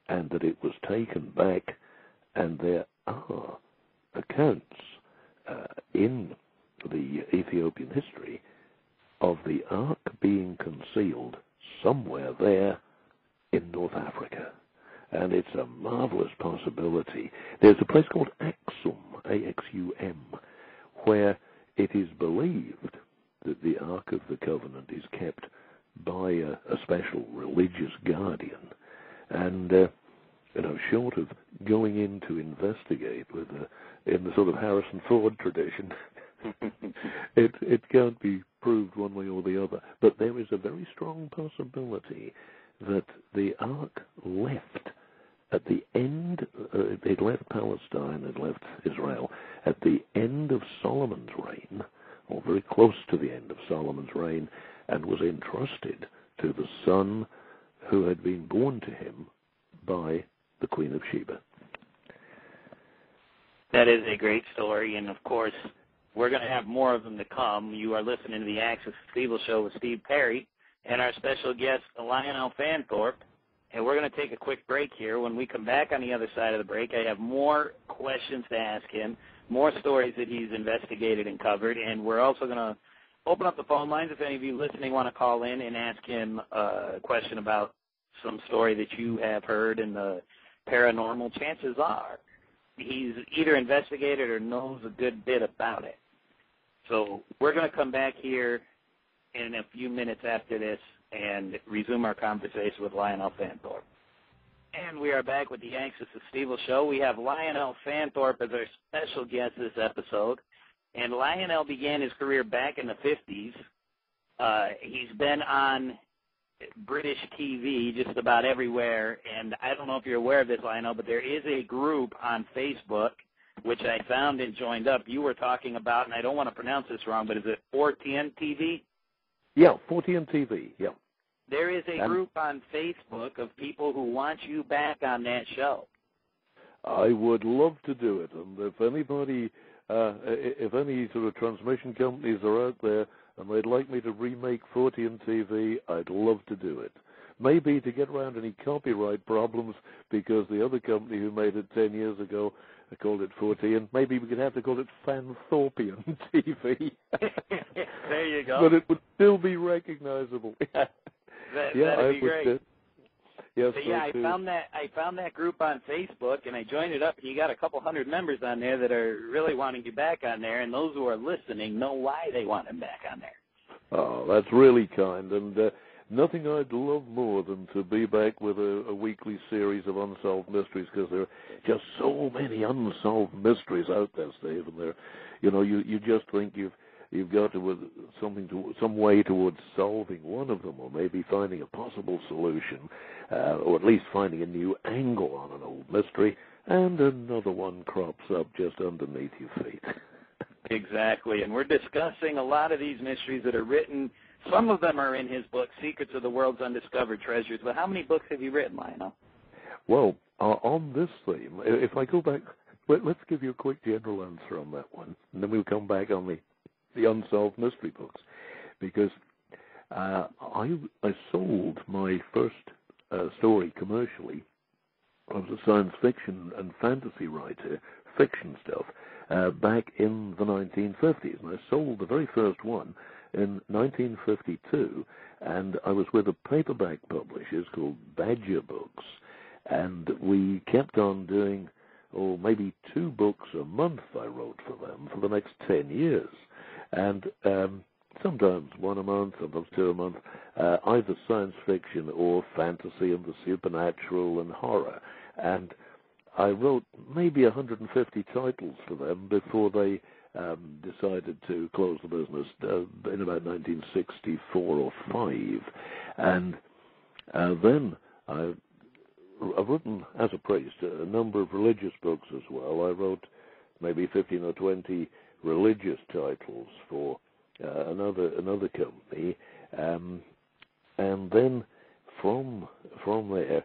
and that it was taken back, and there are accounts in the Ethiopian history of the Ark being concealed somewhere there in North Africa. And it's a marvelous possibility. There's a place called Axum, A-X-U-M, where it is believed that the Ark of the Covenant is kept by a special religious guardian. And, short of going in to investigate in the sort of Harrison Ford tradition, it can't be proved one way or the other. But there is a very strong possibility that the Ark left at the end, it left Palestine, it left Israel, at the end of Solomon's reign, or very close to the end of Solomon's reign, and was entrusted to the son who had been born to him by the Queen of Sheba. That is a great story, and of course, we're going to have more of them to come. You are listening to the Access Stevil Show with Steve Perry and our special guest, Lionel Fanthorpe. And we're going to take a quick break here. When we come back on the other side of the break, I have more questions to ask him, more stories that he's investigated and covered, and we're also going to open up the phone lines if any of you listening want to call in and ask him a question about some story that you have heard in the paranormal. Chances are he's either investigated or knows a good bit about it. So we're going to come back here in a few minutes after this and resume our conversation with Lionel Fanthorpe. And we are back with the Access to Stevil Show. We have Lionel Fanthorpe as our special guest this episode. And Lionel began his career back in the 50s. He's been on British TV just about everywhere. And I don't know if you're aware of this, Lionel, but there is a group on Facebook, which I found and joined up. You were talking about, and I don't want to pronounce this wrong, but is it 410 TV? Yeah, 410 TV, yeah. There is a group on Facebook of people who want you back on that show. I would love to do it, and if anybody, if any sort of transmission companies are out there and they'd like me to remake 410 TV, I'd love to do it. Maybe to get around any copyright problems, because the other company who made it 10 years ago called it 410. Maybe we could have to call it Fanthorpian TV. There you go. But it would still be recognizable. That'd be great. Yes, I found that group on Facebook, and I joined it up, and you got a couple hundred members on there that are really wanting you back on there, and those who are listening know why they want him back on there. Oh, that's really kind, and nothing I'd love more than to be back with a weekly series of unsolved mysteries, because there are just so many unsolved mysteries out there, Steve, and you just think you've got to some way towards solving one of them, or maybe finding a possible solution, or at least finding a new angle on an old mystery, and another one crops up just underneath your feet. Exactly, and we're discussing a lot of these mysteries that are written. Some of them are in his book, Secrets of the World's Undiscovered Treasures. But how many books have you written, Lionel? Well, on this theme, if I go back, let's give you a quick general answer on that one, and then we'll come back on the unsolved mystery books, because I sold my first story commercially. I was a science fiction and fantasy writer, fiction stuff, back in the 1950s, and I sold the very first one in 1952, and I was with a paperback publisher called Badger Books, and we kept on doing, maybe 2 books a month I wrote for them for the next 10 years. And sometimes 1 a month, sometimes 2 a month, either science fiction or fantasy and the supernatural and horror. And I wrote maybe 150 titles for them before they decided to close the business in about 1964 or 5. And then I've written, as a priest, a number of religious books as well. I wrote maybe 15 or 20 religious titles for another company, and then from there,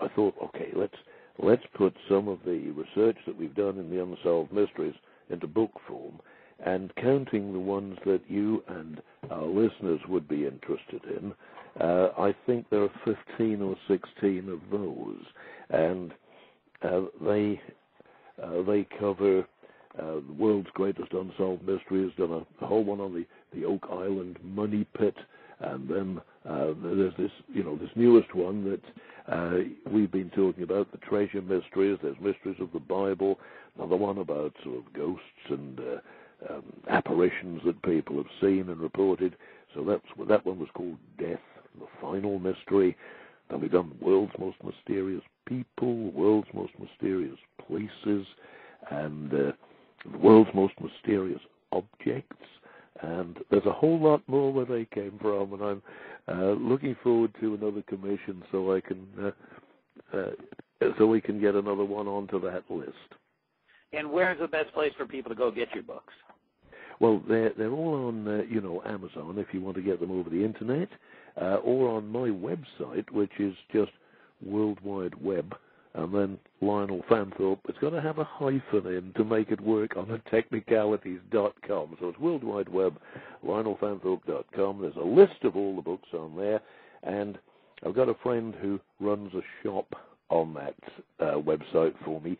I thought, okay, let's put some of the research that we've done in the unsolved mysteries into book form, and counting the ones that you and our listeners would be interested in, I think there are 15 or 16 of those, and they cover the world's greatest unsolved mysteries. Done a whole one on the Oak Island money pit, and then there's this newest one that we've been talking about, the treasure mysteries. There's mysteries of the Bible. Another one about sort of ghosts and apparitions that people have seen and reported. So that one was called Death, the Final Mystery. Then we've done World's Most Mysterious People, World's Most Mysterious Places, and the World's Most Mysterious Objects. And there's a whole lot more where they came from, and I'm looking forward to another commission so I can so we can get another one onto that list. And where's the best place for people to go get your books? Well, they're all on Amazon if you want to get them over the internet, or on my website, which is just World Wide Web, and then Lionel Fanthorpe. It's got to have a hyphen in to make it work on the technicalities.com. So it's World Wide Web, LionelFanthorpe.com. There's a list of all the books on there, and I've got a friend who runs a shop on that website for me.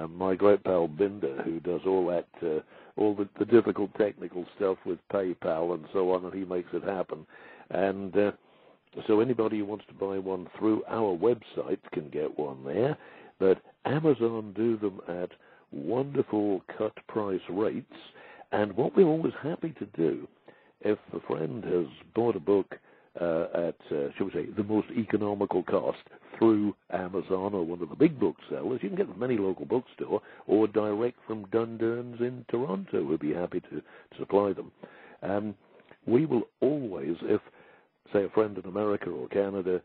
My great pal Binder, who does all that, all the difficult technical stuff with PayPal and so on, and he makes it happen. And so anybody who wants to buy one through our website can get one there. But Amazon do them at wonderful cut price rates. And what we're always happy to do, if a friend has bought a book at, shall we say, the most economical cost through Amazon or one of the big booksellers, you can get them from any local bookstore or direct from Dundurns in Toronto. We'd be happy to supply them. We will always, if, say, a friend in America or Canada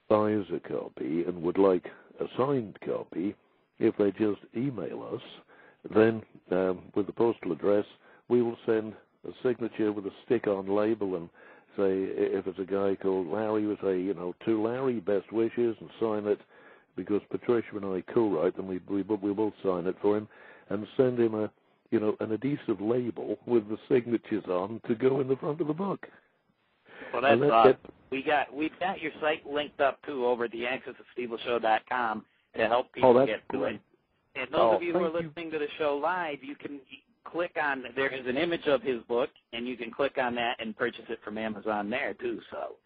buys a copy and would like a signed copy, if they just email us, then with the postal address, we will send a signature with a stick-on label and say, if it's a guy called Larry, we say, to Larry, best wishes, and sign it, because Patricia and I co-write them, we both sign it for him, and send him an adhesive label with the signatures on to go in the front of the book. Well, that's awesome. We've got your site linked up, too, over at theaccessofstevilshow.com to help people get to it. And those of you who are listening to the show live, you can click on, there is an image of his book, and you can click on that and purchase it from Amazon there, too. So,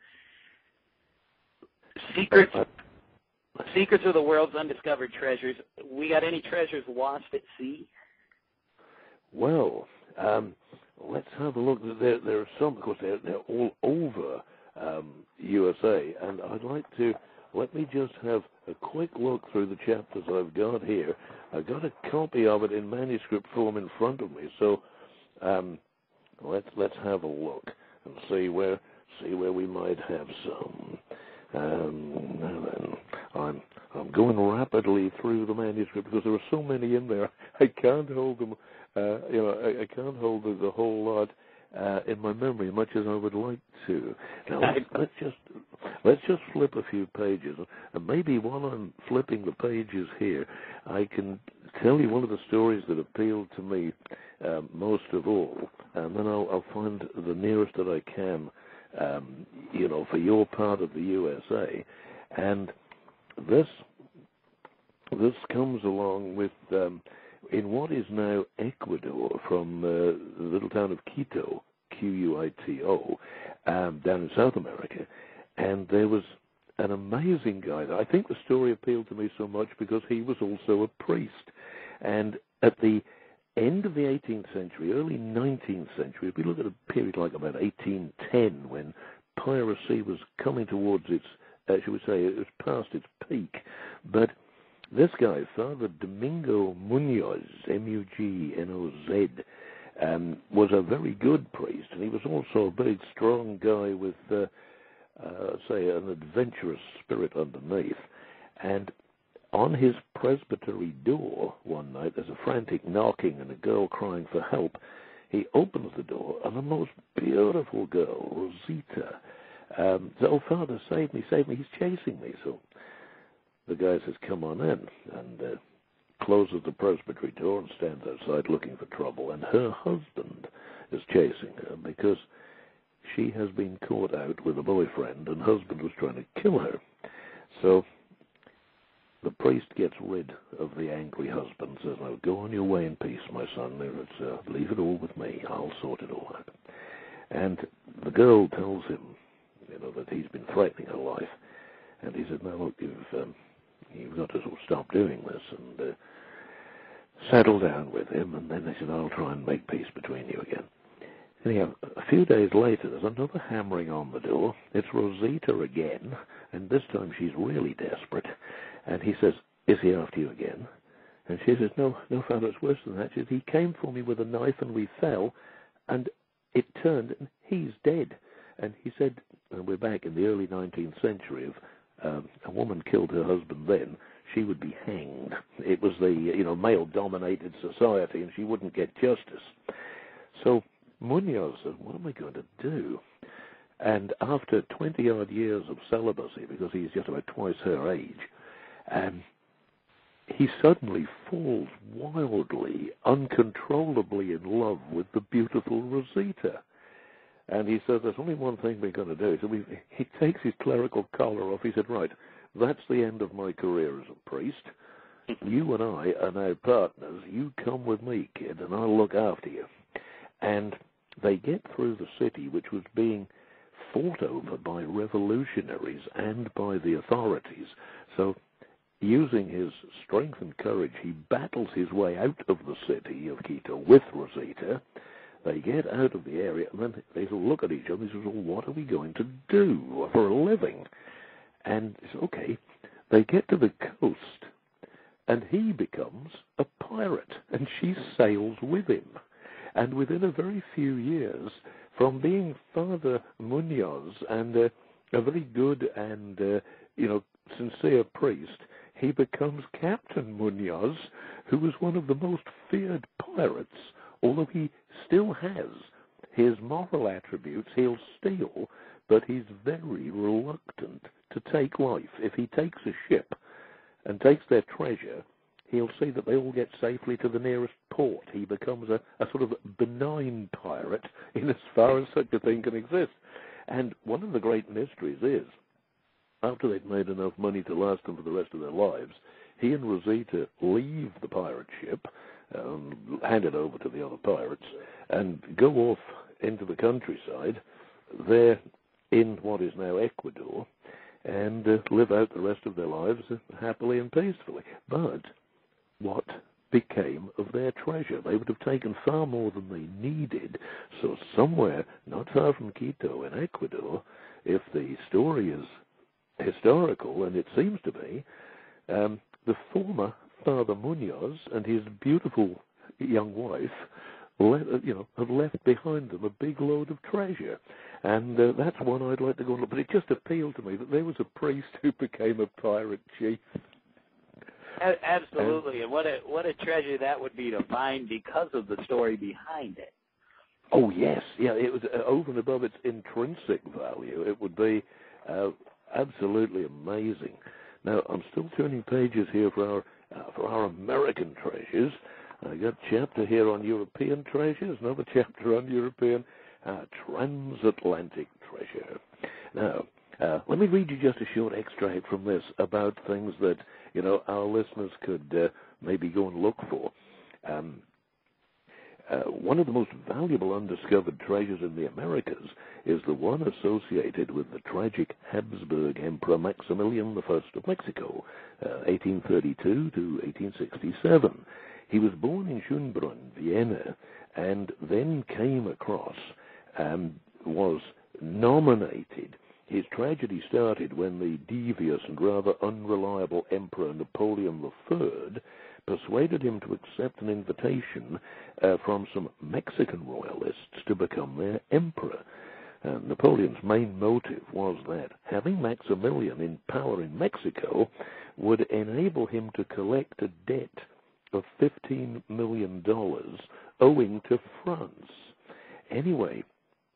Secrets of the World's Undiscovered Treasures. We got any treasures lost at sea? Well, let's have a look. There are some, of course, they're all over USA, and I'd like to, let me just have a quick look through the chapters I've got here. I've got a copy of it in manuscript form in front of me, so let's have a look and see where we might have some. I'm going rapidly through the manuscript because there are so many in there. I can't hold them. I can't hold the whole lot in my memory, much as I would like to. Now let's just flip a few pages, and maybe while I'm flipping the pages here, I can tell you one of the stories that appealed to me most of all, and then I'll find the nearest that I can, for your part of the USA, and this comes along with in what is now Ecuador, from the little town of Quito, Quito, down in South America. And there was an amazing guy. I think the story appealed to me so much because he was also a priest. And at the end of the 18th century, early 19th century, if we look at a period like about 1810, when piracy was coming towards its, shall we say, it was past its peak. But this guy, Father Domingo Munoz, M-U-G-N-O-Z, was a very good priest, and he was also a big, strong guy with, say, an adventurous spirit underneath. And on his presbytery door one night, there's a frantic knocking and a girl crying for help. He opens the door, and the most beautiful girl, Rosita, says, "Oh, Father, save me, he's chasing me." So the guy says, "Come on in," and closes the presbytery door and stands outside looking for trouble. And her husband is chasing her because she has been caught out with a boyfriend, and husband was trying to kill her. So the priest gets rid of the angry husband, says, "Now go on your way in peace, my son. Leave it all with me. I'll sort it all out." And the girl tells him, that he's been threatening her life. And he said, "No, look, you've got to sort of stop doing this," and settle down with him. And then they said, "I'll try and make peace between you again." Anyhow, a few days later, there's another hammering on the door. It's Rosita again, and this time she's really desperate. And he says, "Is he after you again?" And she says, No, Father, it's worse than that." She says, "He came for me with a knife and we fell, and it turned, and he's dead." And he said, and we're back in the early 19th century, if a woman killed her husband then, she would be hanged. It was the, male-dominated society, and she wouldn't get justice. So Munoz said, "What am I going to do?" And after 20-odd years of celibacy, because he's just about twice her age, he suddenly falls wildly, uncontrollably in love with the beautiful Rosita. And he says, "There's only one thing we're going to do." So he takes his clerical collar off. He said, "Right, that's the end of my career as a priest. You and I are now partners. You come with me, kid, and I'll look after you." And they get through the city, which was being fought over by revolutionaries and by the authorities. So using his strength and courage, he battles his way out of the city of Quito with Rosita. They get out of the area, and then they sort of look at each other and say, "Well, what are we going to do for a living?" And it's okay. They get to the coast, and he becomes a pirate, and she sails with him. And within a very few years, from being Father Munoz and a very good and sincere priest, he becomes Captain Munoz, who was one of the most feared pirates, although he still has his moral attributes. He'll steal, but he's very reluctant to take life. If he takes a ship and takes their treasure, he'll see that they all get safely to the nearest port. He becomes a sort of benign pirate in as far as such a thing can exist. And one of the great mysteries is, after they've made enough money to last them for the rest of their lives, he and Rosita leave the pirate ship, hand it over to the other pirates, and go off into the countryside. They're in what is now Ecuador, and live out the rest of their lives happily and peacefully. But what became of their treasure? They would have taken far more than they needed. So somewhere not far from Quito in Ecuador, if the story is historical, and it seems to be, the former Father Munoz and his beautiful young wife have left behind them a big load of treasure. And that's one I'd like to go and look. But it just appealed to me that there was a priest who became a pirate chief. Absolutely, and what a treasure that would be to find because of the story behind it. Oh yes, yeah, it was over and above its intrinsic value. It would be absolutely amazing. Now I'm still turning pages here for our American treasures. I got a chapter here on European treasures, another chapter on European transatlantic treasure. Now, let me read you just a short extract from this about things that our listeners could maybe go and look for. One of the most valuable undiscovered treasures in the Americas is the one associated with the tragic Habsburg Emperor Maximilian I of Mexico, 1832 to 1867. He was born in Schönbrunn, Vienna, and then came across and was nominated. His tragedy started when the devious and rather unreliable Emperor Napoleon III persuaded him to accept an invitation from some Mexican royalists to become their emperor. Napoleon's main motive was that having Maximilian in power in Mexico would enable him to collect a debt of $15 million owing to France. Anyway,